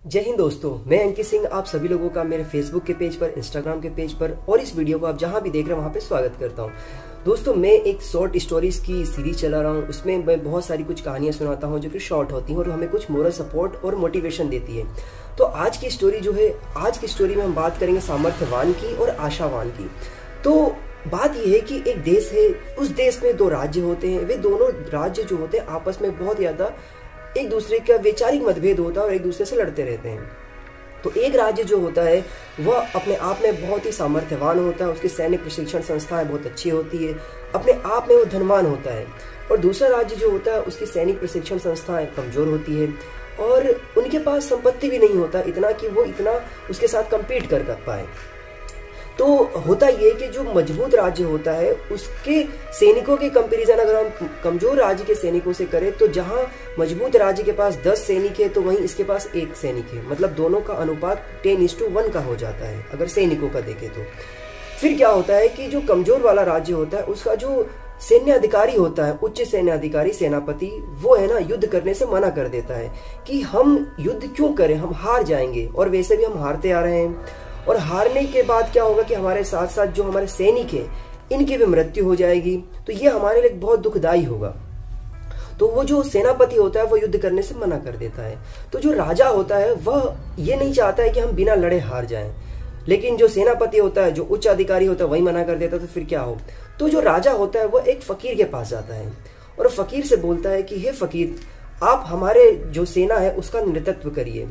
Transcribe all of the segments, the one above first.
जय हिंद दोस्तों, मैं अंकित सिंह आप सभी लोगों का मेरे फेसबुक के पेज पर, इंस्टाग्राम के पेज पर और इस वीडियो को आप जहां भी देख रहे हैं वहां पे स्वागत करता हूं। दोस्तों, मैं एक शॉर्ट स्टोरीज की सीरीज चला रहा हूं। उसमें मैं बहुत सारी कुछ कहानियां सुनाता हूं जो कि शॉर्ट होती हैं और हमें कुछ मोरल सपोर्ट और मोटिवेशन देती है। तो आज की स्टोरी जो है, आज की स्टोरी में हम बात करेंगे सामर्थ्यवान की और आशावान की। तो बात यह है कि एक देश है, उस देश में दो राज्य होते हैं। वे दोनों राज्य जो होते हैं आपस में बहुत ज्यादा एक दूसरे का वैचारिक मतभेद होता है और एक दूसरे से लड़ते रहते हैं। तो एक राज्य जो होता है वह अपने आप में बहुत ही सामर्थ्यवान होता है, उसकी सैनिक प्रशिक्षण संस्थाएं बहुत अच्छी होती है, अपने आप में वो धनवान होता है। और दूसरा राज्य जो होता है उसकी सैनिक प्रशिक्षण संस्थाएं कमजोर होती है और उनके पास संपत्ति भी नहीं होता इतना कि वो इतना उसके साथ कम्पीट कर पाए। तो होता ये कि जो मजबूत राज्य होता है उसके सैनिकों के कंपैरिजन अगर हम कमजोर राज्य के सैनिकों से करें तो जहां मजबूत राज्य के पास 10 सैनिक है तो वहीं इसके पास 1 सैनिक है। मतलब दोनों का अनुपात 10:1 का हो जाता है अगर सैनिकों का देखें तो। फिर क्या होता है कि जो कमजोर वाला राज्य होता है उसका जो सैन्य अधिकारी होता है, उच्च सैन्य अधिकारी, सेनापति, वो है ना युद्ध करने से मना कर देता है कि हम युद्ध क्यों करें, हम हार जाएंगे। और वैसे भी हम हारते आ रहे हैं और हारने के बाद क्या होगा कि हमारे साथ साथ जो हमारे सैनिक हैं इनकी भी मृत्यु हो जाएगी। तो ये हमारे लिए बहुत दुखदाई होगा। तो वो जो सेनापति होता है वो युद्ध करने से मना कर देता है। तो जो राजा होता है वह ये नहीं चाहता है कि हम बिना लड़े हार जाएं, लेकिन जो सेनापति होता है, जो उच्च अधिकारी होता है, वही मना कर देता है। तो फिर क्या हो, तो जो राजा होता है वह एक फकीर के पास जाता है और फकीर से बोलता है कि हे फकीर, आप हमारे जो सेना है उसका नेतृत्व करिए,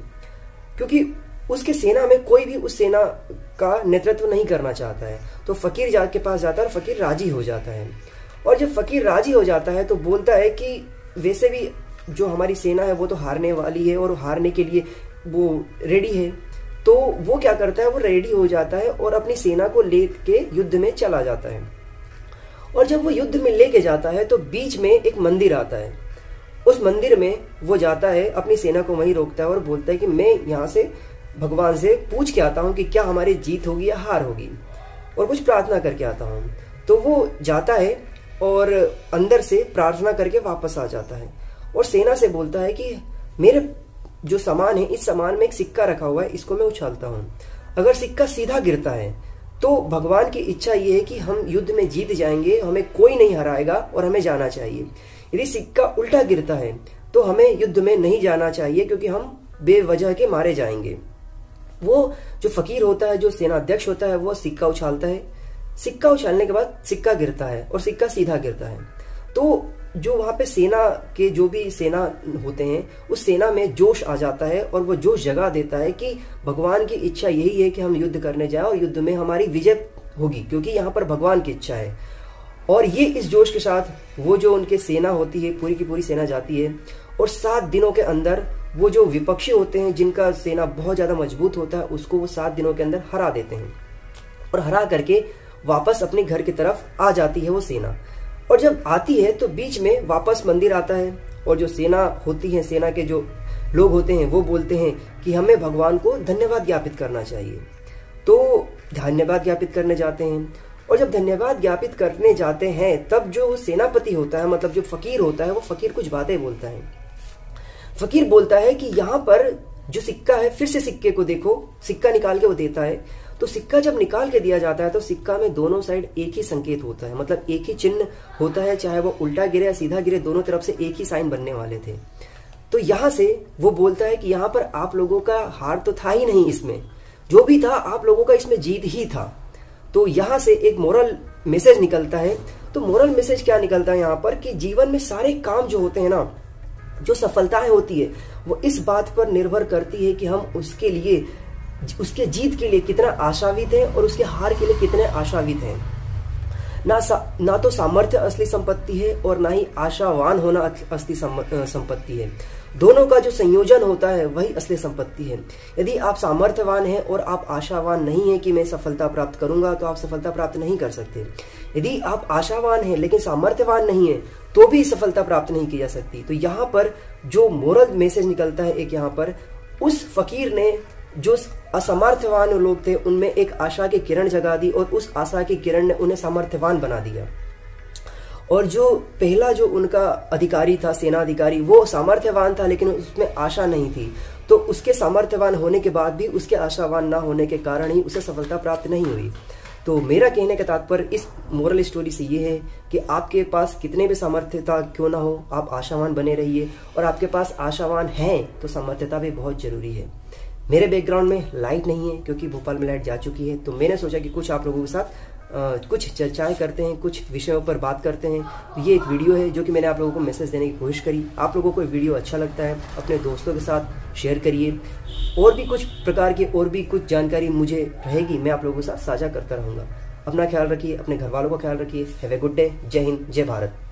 क्योंकि उसके सेना में कोई भी उस सेना का नेतृत्व नहीं करना चाहता है। तो फकीर के पास जाता है और फकीर राजी हो जाता है। और जब फकीर राजी हो जाता है तो बोलता है कि वैसे भी जो हमारी सेना है वो तो हारने वाली है और हारने के लिए वो रेडी है। तो वो क्या करता है, वो रेडी हो जाता है और अपनी सेना को लेके युद्ध में चला जाता है। और जब वो युद्ध में लेके जाता है तो बीच में एक मंदिर आता है। उस मंदिर में वो जाता है, अपनी सेना को वहीं रोकता है और बोलता है कि मैं यहाँ से भगवान से पूछ के आता हूँ कि क्या हमारी जीत होगी या हार होगी, और कुछ प्रार्थना करके आता हूँ। तो वो जाता है और अंदर से प्रार्थना करके वापस आ जाता है और सेना से बोलता है कि मेरे जो सामान है, इस सामान में एक सिक्का रखा हुआ है, इसको मैं उछालता हूँ। अगर सिक्का सीधा गिरता है तो भगवान की इच्छा ये है कि हम युद्ध में जीत जाएंगे, हमें कोई नहीं हराएगा और हमें जाना चाहिए। यदि सिक्का उल्टा गिरता है तो हमें युद्ध में नहीं जाना चाहिए क्योंकि हम बेवजह के मारे जाएंगे। वो जो फकीर होता है, जो सेना अध्यक्ष होता है, वो सिक्का उछालता है। सिक्का उछालने के बाद सिक्का गिरता है और सिक्का सीधा गिरता है। तो जो वहां पे सेना के जो भी सेना होते हैं उस सेना में जोश आ जाता है और वो जोश जगा देता है कि भगवान की इच्छा यही है कि हम युद्ध करने जाए और युद्ध में हमारी विजय होगी, क्योंकि यहाँ पर भगवान की इच्छा है। और ये इस जोश के साथ वो जो उनके सेना होती है, पूरी की पूरी सेना जाती है और 7 दिनों के अंदर वो जो विपक्षी होते हैं जिनका सेना बहुत ज्यादा मजबूत होता है उसको वो 7 दिनों के अंदर हरा देते हैं और हरा करके वापस अपने घर की तरफ आ जाती है वो सेना। और जब आती है तो बीच में वापस मंदिर आता है और जो सेना होती है, सेना के जो लोग होते हैं वो बोलते हैं कि हमें भगवान को धन्यवाद ज्ञापित करना चाहिए। तो धन्यवाद ज्ञापित करने जाते हैं और जब धन्यवाद ज्ञापित करने जाते हैं तब जो सेनापति होता है, मतलब जो फकीर होता है, वो फकीर कुछ बातें बोलता है। फकीर बोलता है कि यहाँ पर जो सिक्का है, फिर से सिक्के को देखो। सिक्का निकाल के वो देता है। तो सिक्का जब निकाल के दिया जाता है तो सिक्का में दोनों साइड एक ही संकेत होता है, मतलब एक ही चिन्ह होता है, चाहे वो उल्टा गिरे या सीधा गिरे, दोनों तरफ से एक ही साइन बनने वाले थे। तो यहाँ से वो बोलता है कि यहाँ पर आप लोगों का हार तो था ही नहीं, इसमें जो भी था आप लोगों का इसमें जीत ही था। तो यहाँ से एक मोरल मैसेज निकलता है। तो मोरल मैसेज क्या निकलता है यहाँ पर कि जीवन में सारे काम जो होते हैं ना, जो सफलताएं होती है, वो इस बात पर निर्भर करती है कि हम उसके लिए, उसके जीत के लिए कितना आशावित हैं और उसके हार के लिए कितने आशावित हैं। ना तो सामर्थ्य असली संपत्ति है और ना ही आशावान होना असली संपत्ति है। दोनों का जो संयोजन होता है वही असली संपत्ति है। यदि आप सामर्थ्यवान हैं और आप आशावान नहीं है कि मैं सफलता प्राप्त करूंगा, तो आप सफलता प्राप्त नहीं कर सकते। यदि आप आशावान हैं लेकिन सामर्थ्यवान नहीं है तो भी सफलता प्राप्त नहीं की जा सकती। तो यहाँ पर जो मोरल मैसेज निकलता है, एक यहाँ पर उस फकीर ने जो असमर्थवान लोग थे उनमें एक आशा की किरण जगा दी और उस आशा की किरण ने उन्हें सामर्थ्यवान बना दिया। और जो पहला जो उनका अधिकारी था, सेना अधिकारी, वो सामर्थ्यवान था लेकिन उसमें आशा नहीं थी। तो उसके सामर्थ्यवान होने के बाद भी उसके आशावान ना होने के कारण ही उसे सफलता प्राप्त नहीं हुई। तो मेरा कहने का तात्पर्य इस मोरल स्टोरी से ये है कि आपके पास कितने भी सामर्थ्यता क्यों ना हो, आप आशावान बने रहिए। और आपके पास आशावान हैं तो सामर्थ्यता भी बहुत जरूरी है। मेरे बैकग्राउंड में लाइट नहीं है क्योंकि भोपाल में लाइट जा चुकी है, तो मैंने सोचा कि कुछ आप लोगों के साथ कुछ चर्चाएं करते हैं, कुछ विषयों पर बात करते हैं। तो ये एक वीडियो है जो कि मैंने आप लोगों को मैसेज देने की कोशिश करी। आप लोगों को वीडियो अच्छा लगता है अपने दोस्तों के साथ शेयर करिए। और भी कुछ प्रकार की और भी कुछ जानकारी मुझे रहेगी, मैं आप लोगों के साथ साझा करता रहूँगा। अपना ख्याल रखिए, अपने घर वालों का ख्याल रखिए। Have a good day. जय हिंद, जय भारत।